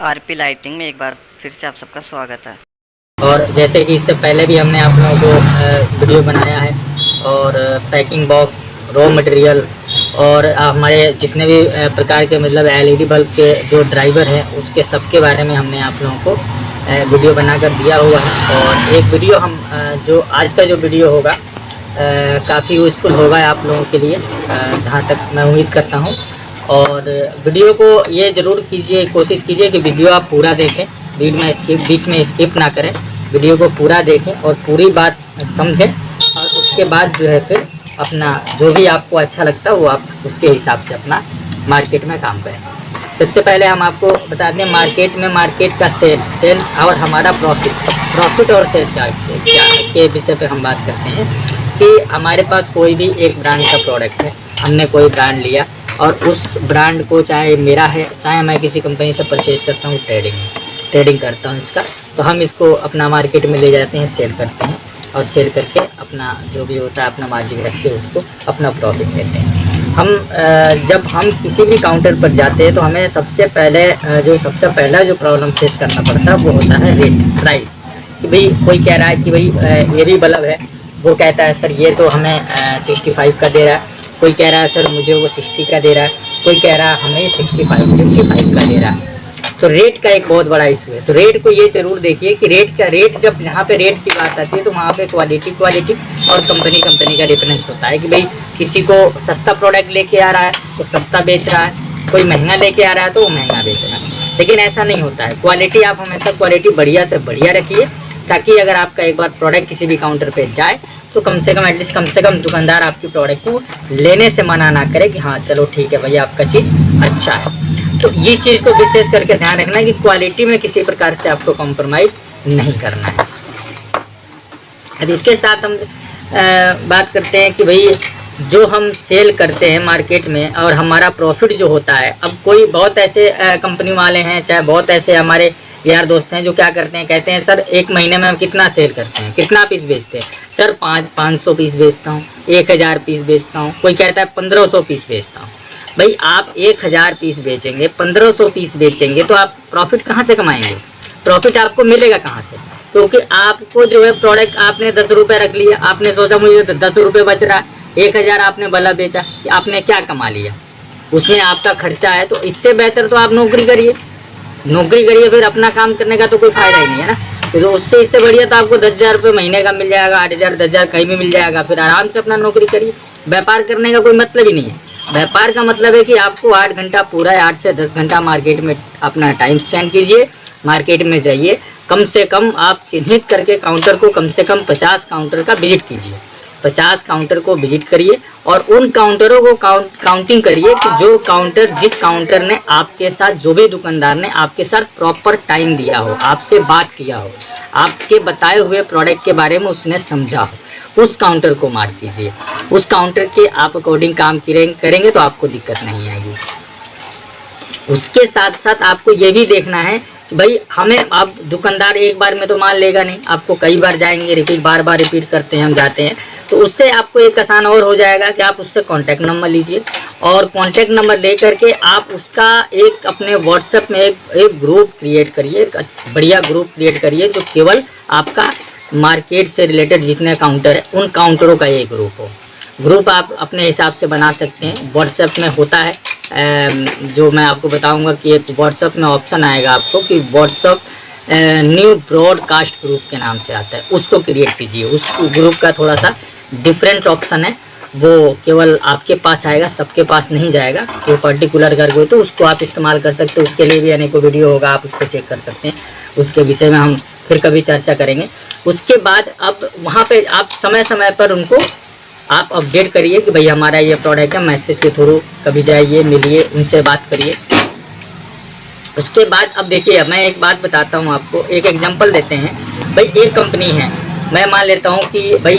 RP lighting में एक बार फिर से आप सबका स्वागत है। और जैसे कि इससे पहले भी हमने आप लोगों को वीडियो बनाया है और पैकिंग बॉक्स, रॉ मटेरियल और हमारे जितने भी प्रकार के मतलब एलईडी बल्ब के जो ड्राइवर हैं उसके सबके बारे में हमने आप लोगों को वीडियो बनाकर दिया हुआ है। और एक वीडियो हम जो आज का जो वीडियो होगा काफ़ी यूज़फुल होगा आप लोगों के लिए, जहाँ तक मैं उम्मीद करता हूँ। और वीडियो को ये ज़रूर कीजिए, कोशिश कीजिए कि वीडियो आप पूरा देखें, बीच में स्किप ना करें, वीडियो को पूरा देखें और पूरी बात समझें। और उसके बाद जो है फिर अपना जो भी आपको अच्छा लगता है वो आप उसके हिसाब से अपना मार्केट में काम करें। सबसे पहले हम आपको बता दें मार्केट का सेल और हमारा प्रॉफिट और सेल क्या के विषय पे हम बात करते हैं कि हमारे पास कोई भी एक ब्रांड का प्रोडक्ट है, हमने कोई ब्रांड लिया और उस ब्रांड को चाहे मेरा है चाहे मैं किसी कंपनी से परचेज करता हूँ, ट्रेडिंग करता हूँ इसका, तो हम इसको अपना मार्केट में ले जाते हैं, सेल करते हैं और सेल करके अपना जो भी होता है अपना मार्जिन रख के उसको अपना प्रॉफिट लेते हैं। जब हम किसी भी काउंटर पर जाते हैं तो हमें सबसे पहला जो प्रॉब्लम फेस करना पड़ता है वो होता है रेट, प्राइस। कि भाई कोई कह रहा है कि भाई ये भी बल्ब है, वो कहता है सर ये तो हमें 65 का दे रहा है, कोई कह रहा है सर मुझे वो 60 का दे रहा है, कोई कह रहा है हमें 55 का दे रहा है। तो रेट का एक बहुत बड़ा इशू है। तो रेट को ये जरूर देखिए कि रेट जब यहाँ पे रेट की बात आती है तो वहाँ पे क्वालिटी और कंपनी का डिफरेंस होता है कि भाई किसी को सस्ता प्रोडक्ट लेके आ रहा है तो सस्ता बेच रहा है, कोई महंगा लेके आ रहा है तो वो महंगा बेच रहा है। लेकिन ऐसा नहीं होता है। क्वालिटी आप हमेशा क्वालिटी बढ़िया से बढ़िया रखिए, ताकि अगर आपका एक बार प्रोडक्ट किसी भी काउंटर पे जाए तो कम से कम दुकानदार आपकी प्रोडक्ट को लेने से मना ना करे कि हाँ चलो ठीक है भैया आपका चीज़ अच्छा है। तो ये चीज़ को विशेष करके ध्यान रखना कि क्वालिटी में किसी प्रकार से आपको कॉम्प्रोमाइज़ नहीं करना है। अब इसके साथ हम बात करते हैं कि भाई जो हम सेल करते हैं मार्केट में और हमारा प्रॉफिट जो होता है, अब कोई बहुत ऐसे कंपनी वाले हैं, चाहे बहुत ऐसे हमारे यार दोस्त हैं जो क्या करते हैं, कहते हैं सर एक महीने में हम कितना सेल करते हैं, कितना पीस बेचते हैं, सर 500 पीस बेचता हूँ, 1000 पीस बेचता हूँ, कोई कहता है 1500 पीस बेचता हूँ। भाई आप 1000 पीस बेचेंगे, 1500 पीस बेचेंगे तो आप प्रॉफिट कहाँ से कमाएंगे? प्रॉफिट आपको मिलेगा कहाँ से? क्योंकि आपको जो है प्रोडक्ट आपने 10 रुपये रख लिया, आपने सोचा मुझे तो 10 रुपये बच रहा है, 1000 आपने बल्ब बेचा, कि आपने क्या कमा लिया? उसमें आपका खर्चा है। तो इससे बेहतर तो आप नौकरी करिए, फिर अपना काम करने का तो कोई फायदा ही नहीं है ना। तो उससे इससे बढ़िया तो आपको 10,000 रुपये महीने का मिल जाएगा, 8,000 10,000 कहीं भी मिल जाएगा, फिर आराम से अपना नौकरी करिए। व्यापार करने का कोई मतलब ही नहीं है। व्यापार का मतलब है कि आपको 8 घंटा पूरा 8 से 10 घंटा मार्केट में अपना टाइम स्पेंड कीजिए, मार्केट में जाइए, कम से कम आप चिन्हित करके काउंटर को कम से कम 50 काउंटर का विजिट कीजिए, 50 काउंटर को विजिट करिए और उन काउंटरों को काउंटिंग करिए कि जिस काउंटर ने आपके साथ, जो भी दुकानदार ने आपके साथ प्रॉपर टाइम दिया हो, आपसे बात किया हो, आपके बताए हुए प्रोडक्ट के बारे में उसने समझा हो, उस काउंटर को मार्क कीजिए। उस काउंटर के आप अकॉर्डिंग काम करेंगे तो आपको दिक्कत नहीं आएगी। उसके साथ साथ आपको ये भी देखना है कि भाई हमें, अब दुकानदार एक बार में तो माल लेगा नहीं, आपको कई बार जाएंगे, बार बार रिपीट करते हैं हम जाते हैं, तो उससे आपको एक आसान और हो जाएगा कि आप उससे कांटेक्ट नंबर लीजिए और कांटेक्ट नंबर ले करके आप उसका एक अपने व्हाट्सएप में एक ग्रुप क्रिएट करिए, एक बढ़िया ग्रुप क्रिएट करिए जो केवल आपका मार्केट से रिलेटेड जितने काउंटर है उन काउंटरों का ये ग्रुप हो। ग्रुप आप अपने हिसाब से बना सकते हैं, व्हाट्सएप में होता है, जो मैं आपको बताऊंगा कि एक व्हाट्सएप में ऑप्शन आएगा आपको कि व्हाट्सएप न्यू ब्रॉडकास्ट ग्रुप के नाम से आता है, उसको क्रिएट कीजिए। उस ग्रुप का थोड़ा सा डिफरेंट ऑप्शन है, वो केवल आपके पास आएगा, सबके पास नहीं जाएगा, वो पर्टिकुलर करके, तो उसको आप इस्तेमाल कर सकते हो। उसके लिए भी अनेकों वीडियो होगा, आप उसको चेक कर सकते हैं, उसके विषय में हम फिर कभी चर्चा करेंगे। उसके बाद अब वहाँ पे आप समय समय पर उनको आप अपडेट करिए कि भाई हमारा ये प्रोडक्ट है, मैसेज के थ्रू कभी जाइए, मिलिए, उनसे बात करिए। उसके बाद अब देखिए, मैं एक बात बताता हूँ आपको, एक एग्जांपल देते हैं। भाई एक कंपनी है, मैं मान लेता हूँ कि भाई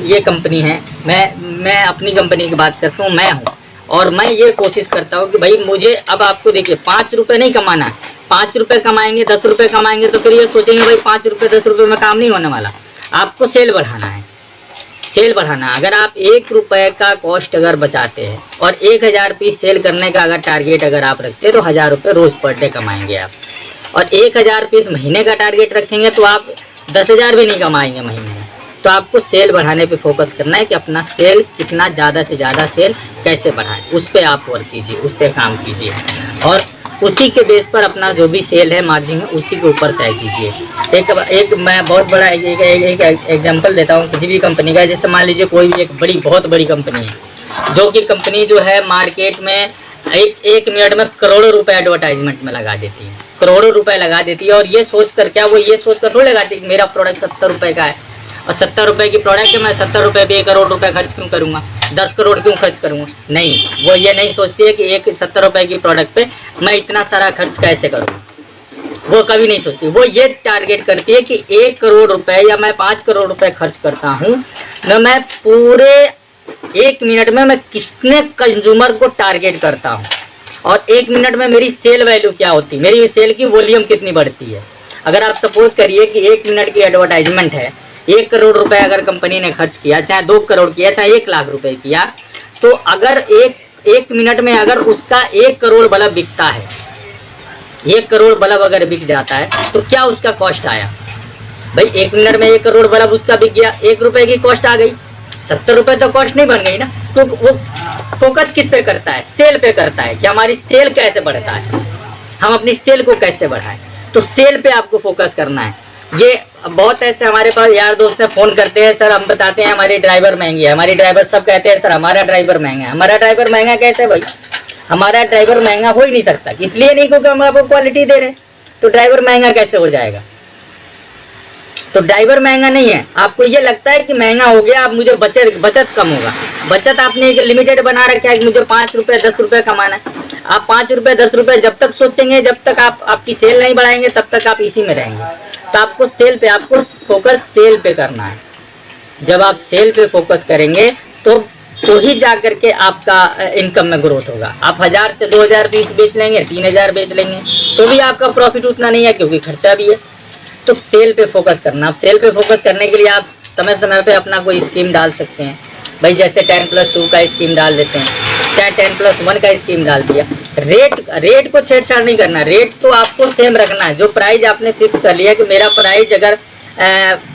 ये कंपनी है, मैं अपनी कंपनी की बात करता हूँ, मैं हूँ, और मैं ये कोशिश करता हूँ कि भाई मुझे, अब आपको देखिए 5 रुपये नहीं कमाना है, 5 रुपये कमाएंगे, 10 रुपये कमाएंगे तो फिर ये सोचेंगे भाई 5 रुपये 10 रुपये में काम नहीं होने वाला। आपको सेल बढ़ाना है, सेल बढ़ाना। अगर आप 1 रुपये का कॉस्ट अगर बचाते हैं और 1000 पीस सेल करने का अगर टारगेट अगर आप रखते हैं तो 1000 रुपये रोज़ पर डे कमाएंगे आप। और 1000 पीस महीने का टारगेट रखेंगे तो आप 10,000 भी नहीं कमाएंगे महीने में। तो आपको सेल बढ़ाने पे फोकस करना है कि अपना सेल कितना ज़्यादा से ज़्यादा सेल कैसे बढ़ाएं, उस पर आप वर्क कीजिए, उस पर काम कीजिए और उसी के बेस पर अपना जो भी सेल है मार्जिन है उसी के ऊपर तय कीजिए। एक मैं बहुत बड़ा एक एग्जांपल देता हूँ किसी भी कंपनी का। जैसे मान लीजिए कोई भी एक बहुत बड़ी कंपनी है, जो कि कंपनी जो है मार्केट में एक मिनट में करोड़ों रुपए एडवर्टाइजमेंट में लगा देती है, करोड़ों रुपए लगा देती है। और ये सोच कर क्या, वो ये सोच कर थोड़ी लगाती है कि मेरा प्रोडक्ट 70 रुपये का है और 70 रुपये की प्रोडक्ट है, मैं 70 रुपये पे 1 करोड़ रुपए खर्च क्यों करूँगा, 10 करोड़ क्यों खर्च करूँगा। नहीं, वो ये नहीं सोचती है कि एक 70 रुपये की प्रोडक्ट पे मैं इतना सारा खर्च कैसे करूँ, वो कभी नहीं सोचती। वो ये टारगेट करती है कि 1 करोड़ रुपए या मैं 5 करोड़ रुपए खर्च करता हूँ, मैं पूरे 1 मिनट में मैं कितने कंज्यूमर को टारगेट करता हूँ और 1 मिनट में मेरी सेल वैल्यू क्या होती है, मेरी सेल की वॉल्यूम कितनी बढ़ती है। अगर आप सपोज करिए कि 1 मिनट की एडवर्टाइजमेंट है, 1 करोड़ रुपए अगर कंपनी ने खर्च किया, चाहे 2 करोड़ किया, चाहे 1 लाख रुपए किया, तो अगर एक मिनट में अगर उसका 1 करोड़ बल्ब बिकता है, 1 करोड़ बल्ब अगर बिक जाता है तो क्या उसका कॉस्ट आया भाई। 1 मिनट में 1 करोड़ बल्ब उसका बिक गया, 1 रुपए की कॉस्ट आ गई, 70 रुपए तो कॉस्ट नहीं बन गई ना। तो वो फोकस किस पे करता है, सेल पे करता है कि हमारी सेल कैसे बढ़ता है, हम अपनी सेल को कैसे बढ़ाएं। तो सेल पे आपको फोकस करना है। ये बहुत ऐसे हमारे पास यार दोस्त फोन करते हैं, सर हम बताते हैं हमारी ड्राइवर महंगी है, हमारी ड्राइवर सब कहते हैं सर हमारा ड्राइवर महंगा है। हमारा ड्राइवर महंगा कैसे भाई, हमारा ड्राइवर महंगा हो ही नहीं सकता, इसलिए नहीं क्योंकि हम आपको क्वालिटी दे रहे हैं, तो ड्राइवर महंगा कैसे हो जाएगा। तो ड्राइवर महंगा नहीं है, आपको ये लगता है कि महंगा हो गया, अब मुझे बचत कम होगा। बचत आपने एक लिमिटेड बना रखा है कि मुझे 5 रुपये 10 रुपये कमाना है। आप 5 रुपये 10 रुपये जब तक सोचेंगे, जब तक आप आपकी सेल नहीं बढ़ाएंगे, तब तक आप इसी में रहेंगे। तो आपको सेल पे, आपको फोकस सेल पे करना है। जब आप सेल पे फोकस करेंगे तो ही जा करके आपका इनकम में ग्रोथ होगा। आप 1000 से 2000 पीस बेच लेंगे, 3000 बेच लेंगे, तो भी आपका प्रॉफिट उतना नहीं है क्योंकि खर्चा भी है। तो सेल पे फोकस करना। अब सेल पे फोकस करने के लिए आप समय समय पे अपना कोई स्कीम डाल सकते हैं भाई, जैसे 10+2 का स्कीम डाल देते हैं, चाहे 10+1 का स्कीम डाल दिया। रेट को छेड़छाड़ नहीं करना, रेट तो आपको सेम रखना है। जो प्राइस आपने फिक्स कर लिया कि मेरा प्राइस अगर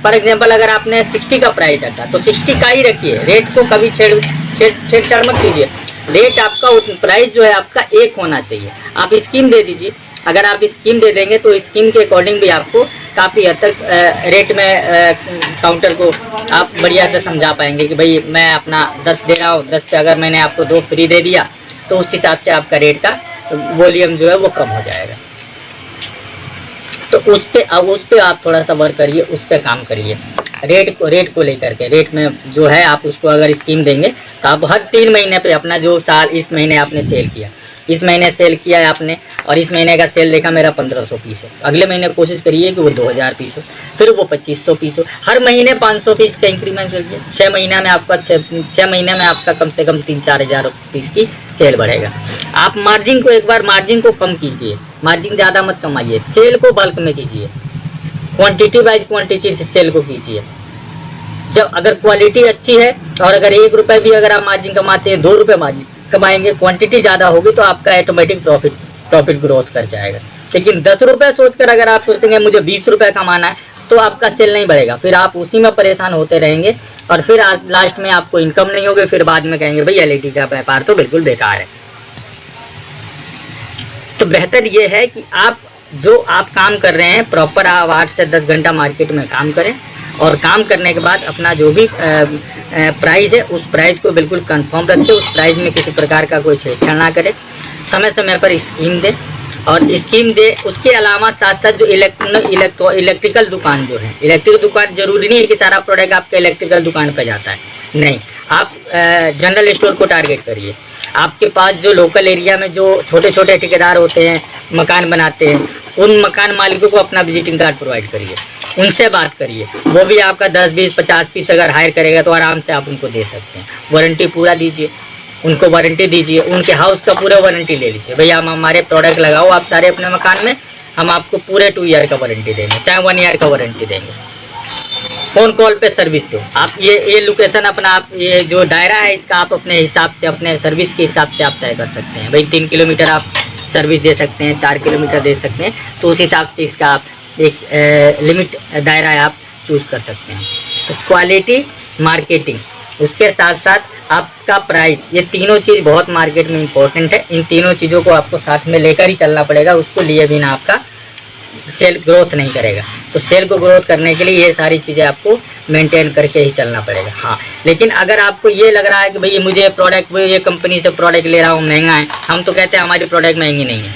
फॉर एग्जांपल अगर आपने 60 का प्राइस रखा तो 60 का ही रखिए, रेट को कभी छेड़छाड़ मत कीजिए। रेट आपका प्राइस जो है आपका एक होना चाहिए। आप स्कीम दे दीजिए, अगर आप स्कीम दे देंगे तो स्कीम के अकॉर्डिंग भी आपको काफ़ी हद तक रेट में काउंटर को आप बढ़िया से समझा पाएंगे कि भाई मैं अपना 10 दे रहा हूँ, 10 पे अगर मैंने आपको 2 फ्री दे दिया तो उस हिसाब से आपका रेट का वॉल्यूम जो है वो कम हो जाएगा। तो उस पर आप थोड़ा सा वर्क करिए, उस पर काम करिए। रेट को लेकर के, रेट में जो है आप उसको अगर स्कीम देंगे तो आप हर 3 महीने पे अपना जो साल इस महीने आपने सेल किया, इस महीने सेल किया है आपने और इस महीने का सेल देखा मेरा 1500 पीस है, अगले महीने कोशिश करिए कि वो 2000 पीस हो, फिर वो 2500 पीस हो। हर महीने 500 पीस का इंक्रीमेंट करिए। 6 महीना में आपका 6 महीने में आपका कम से कम 3-4 हज़ार पीस की सेल बढ़ेगा। आप मार्जिन को एक बार मार्जिन को कम कीजिए, मार्जिन ज़्यादा मत कमाइए, सेल को बल्क में कीजिए, क्वांटिटी वाइज क्वांटिटी सेल को कीजिए। जब अगर क्वालिटी अच्छी है और अगर 1 रुपये भी अगर आप मार्जिन कमाते हैं, 2 रुपये मार्जिन कमाएंगे, क्वांटिटी ज़्यादा होगी तो आपका ऑटोमेटिक प्रॉफिट ग्रोथ कर जाएगा। लेकिन 10 रुपये सोचकर अगर आप सोचेंगे मुझे 20 रुपये कमाना है तो आपका सेल नहीं बढ़ेगा, फिर आप उसी में परेशान होते रहेंगे और फिर लास्ट में आपको इनकम नहीं होगी, फिर बाद में कहेंगे भाई एलईडी का व्यापार तो बिल्कुल बेकार है। तो बेहतर ये है कि आप जो आप काम कर रहे हैं प्रॉपर आप 8 से 10 घंटा मार्केट में काम करें और काम करने के बाद अपना जो भी प्राइस है उस प्राइस को बिल्कुल कंफर्म रखें, उस प्राइस में किसी प्रकार का कोई छेड़छाड़ ना करें, समय समय पर स्कीम दे और स्कीम दे। उसके अलावा साथ साथ जो इलेक्ट्रिकल दुकान जो है, इलेक्ट्रिकल दुकान जरूरी नहीं है कि सारा प्रोडक्ट आपके इलेक्ट्रिकल दुकान पर जाता है, नहीं, आप जनरल स्टोर को टारगेट करिए। आपके पास जो लोकल एरिया में जो छोटे छोटे ठेकेदार होते हैं, मकान बनाते हैं, उन मकान मालिकों को अपना विजिटिंग कार्ड प्रोवाइड करिए, उनसे बात करिए, वो भी आपका 10, 20, 50 पीस अगर हायर करेगा तो आराम से आप उनको दे सकते हैं। वारंटी पूरा दीजिए, उनको वारंटी दीजिए, उनके हाउस का पूरा वारंटी ले लीजिए, भैया हम हमारे प्रोडक्ट लगाओ आप सारे अपने मकान में, हम आपको पूरे 2 ईयर का वारंटी देंगे, चाहे 1 ईयर का वारंटी देंगे। फ़ोन कॉल पे सर्विस दो आप, ये लोकेशन अपना आप ये जो दायरा है इसका आप अपने हिसाब से, अपने सर्विस के हिसाब से आप तय कर सकते हैं। भाई 3 किलोमीटर आप सर्विस दे सकते हैं, 4 किलोमीटर दे सकते हैं, तो उस हिसाब से इसका आप एक लिमिट दायरा आप चूज़ कर सकते हैं। तो क्वालिटी, मार्केटिंग, उसके साथ साथ आपका प्राइस, ये तीनों चीज़ बहुत मार्केट में इम्पोर्टेंट है। इन तीनों चीज़ों को आपको साथ में लेकर ही चलना पड़ेगा, उसको लिए बिना आपका सेल ग्रोथ नहीं करेगा। तो सेल को ग्रोथ करने के लिए ये सारी चीज़ें आपको मेंटेन करके ही चलना पड़ेगा। हाँ, लेकिन अगर आपको ये लग रहा है कि भाई मुझे प्रोडक्ट, ये कंपनी से प्रोडक्ट ले रहा हूँ, महंगा है, हम तो कहते हैं हमारी प्रोडक्ट महंगी नहीं है।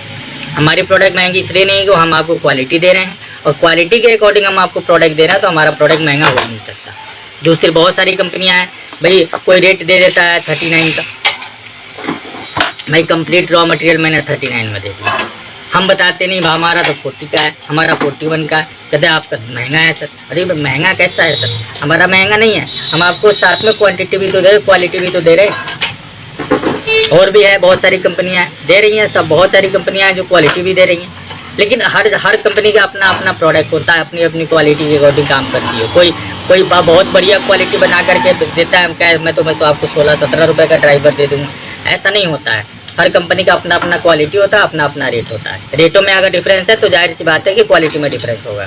हमारी प्रोडक्ट महंगी इसलिए नहीं है कि हम आपको क्वालिटी दे रहे हैं, और क्वालिटी के अकॉर्डिंग हम आपको प्रोडक्ट दे रहे हैं, तो हमारा प्रोडक्ट महंगा हो नहीं सकता। दूसरी बहुत सारी कंपनियां हैं, भाई कोई रेट दे देता है 39 का, भाई कंप्लीट रॉ मटेरियल मैंने 39 में दे दिया, हम बताते नहीं हमारा तो 40 का है, हमारा 41 का है, कहते हैं आपका महंगा है सर। अरे महंगा कैसा है सर, हमारा महंगा नहीं है, हम आपको साथ में क्वांटिटी भी तो दे रहे, क्वालिटी भी तो दे रहे। और भी है, बहुत सारी कंपनियां दे रही हैं, सब बहुत सारी कंपनियां हैं जो क्वालिटी भी दे रही हैं, लेकिन हर कंपनी का अपना अपना प्रोडक्ट होता है, अपनी अपनी क्वालिटी के अकॉर्डिंग काम करती है। कोई बहुत बढ़िया क्वालिटी बना करके देता है, क्या मैं तो आपको 16-17 रुपये का ड्राइवर दे दूँगा, ऐसा नहीं होता है। हर कंपनी का अपना अपना क्वालिटी होता है, अपना अपना रेट होता है। रेटों में अगर डिफरेंस है तो जाहिर सी बात है कि क्वालिटी में डिफरेंस होगा,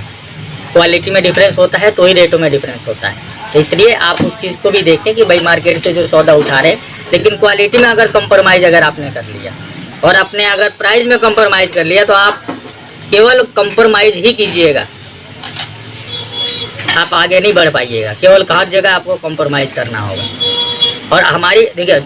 क्वालिटी में डिफरेंस होता है तो ही रेटों में डिफरेंस होता है। तो इसलिए आप उस चीज़ को भी देखें कि भाई मार्केट से जो सौदा उठा रहे, लेकिन क्वालिटी में अगर कंप्रोमाइज़ अगर आपने कर लिया और अपने अगर प्राइस में कंप्रोमाइज़ कर लिया, तो आप केवल कंप्रोमाइज़ ही कीजिएगा, आप आगे नहीं बढ़ पाइएगा। केवल हर जगह आपको कंप्रोमाइज़ करना होगा। और हमारी देखिए,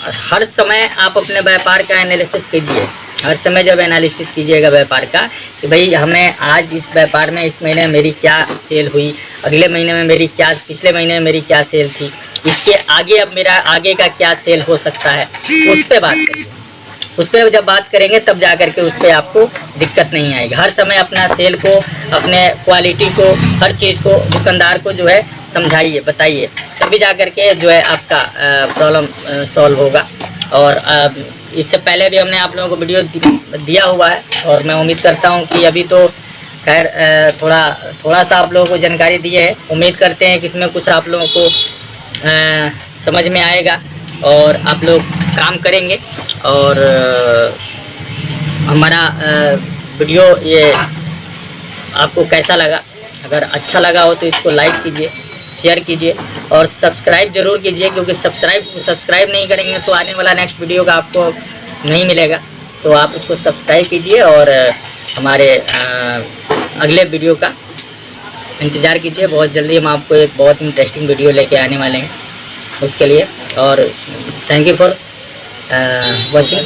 हर समय आप अपने व्यापार का एनालिसिस कीजिए, हर समय जब एनालिसिस कीजिएगा व्यापार का कि भाई हमें आज इस व्यापार में इस महीने मेरी क्या सेल हुई, अगले महीने में मेरी क्या, पिछले महीने में मेरी क्या सेल थी, इसके आगे अब मेरा आगे का क्या सेल हो सकता है, उस पर बात करिए। उस पर जब बात करेंगे तब जा कर के उस पर आपको दिक्कत नहीं आएगी। हर समय अपना सेल को, अपने क्वालिटी को, हर चीज़ को दुकानदार को जो है समझाइए, बताइए, तभी जा कर के जो है आपका प्रॉब्लम सॉल्व होगा। और इससे पहले भी हमने आप लोगों को वीडियो दिया हुआ है, और मैं उम्मीद करता हूं कि अभी तो खैर थोड़ा सा आप लोगों को जानकारी दी है। उम्मीद करते हैं कि इसमें कुछ आप लोगों को समझ में आएगा और आप लोग काम करेंगे। और हमारा वीडियो ये आपको कैसा लगा, अगर अच्छा लगा हो तो इसको लाइक कीजिए, शेयर कीजिए और सब्सक्राइब जरूर कीजिए, क्योंकि सब्सक्राइब नहीं करेंगे तो आने वाला नेक्स्ट वीडियो का आपको नहीं मिलेगा। तो आप उसको सब्सक्राइब कीजिए और हमारे अगले वीडियो का इंतज़ार कीजिए। बहुत जल्दी हम आपको एक बहुत इंटरेस्टिंग वीडियो लेके आने वाले हैं उसके लिए। और थैंक यू फॉर वॉचिंग।